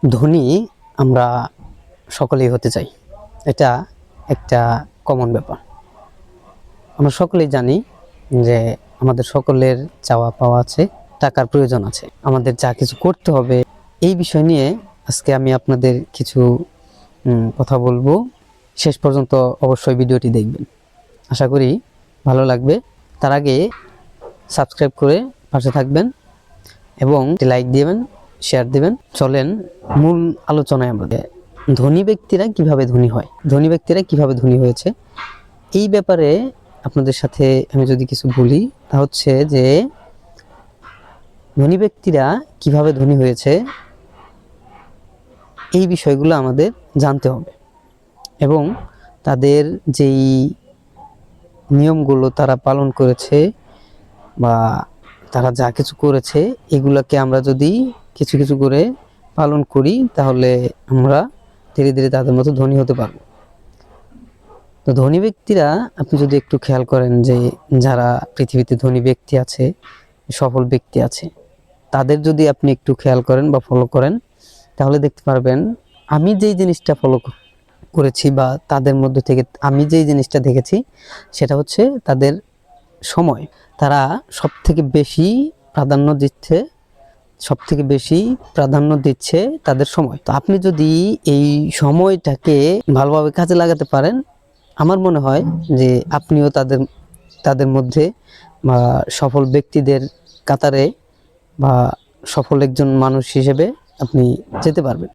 ধনী আমরা সকলেই হতে চাই, এটা একটা কমন ব্যাপার। আমরা সকলেই জানি যে আমাদের সকলের চাওয়া পাওয়া আছে, টাকার প্রয়োজন আছে, আমাদের যা কিছু করতে হবে। এই বিষয় নিয়ে আজকে আমি আপনাদের কিছু কথা বলবো। শেষ পর্যন্ত অবশ্যই ভিডিওটি দেখবেন, আশা করি ভালো লাগবে। তার আগে সাবস্ক্রাইব করে পাশে থাকবেন এবং লাইক দিবেন, শেয়ার দিবেন। চলেন মূল আলোচনায়। আমরা ধনী ব্যক্তিরা কিভাবে ধনী হয়, ধনী ব্যক্তিরা কিভাবে ধনী হয়েছে, এই ব্যাপারে আপনাদের সাথে আমি যদি কিছু বলি, তা হচ্ছে যে ধনী ব্যক্তিরা কিভাবে ধনী হয়েছে এই বিষয়গুলো আমাদের জানতে হবে এবং তাদের যেই নিয়মগুলো তারা পালন করেছে বা তারা যা কিছু করেছে, এগুলাকে আমরা যদি কিছু কিছু করে পালন করি, তাহলে আমরা ধীরে ধীরে তাদের মতো ধনী হতে পারবো। তো ধনী ব্যক্তিরা আপনি যদি একটু খেয়াল করেন যে যারা পৃথিবীতে ধনী ব্যক্তি আছে, সফল ব্যক্তি আছে, তাদের যদি আপনি একটু খেয়াল করেন বা ফলো করেন, তাহলে দেখতে পারবেন আমি যেই জিনিসটা ফলো করেছি বা তাদের মধ্যে থেকে আমি যেই জিনিসটা দেখেছি, সেটা হচ্ছে তাদের সময়। তারা সব থেকে বেশি প্রাধান্য দিচ্ছে তাদের সময়। তো আপনি যদি এই সময়টাকে ভালোভাবে কাজে লাগাতে পারেন, আমার মনে হয় যে আপনিও তাদের মধ্যে বা সফল ব্যক্তিদের কাতারে বা সফল একজন মানুষ হিসেবে আপনি যেতে পারবেন।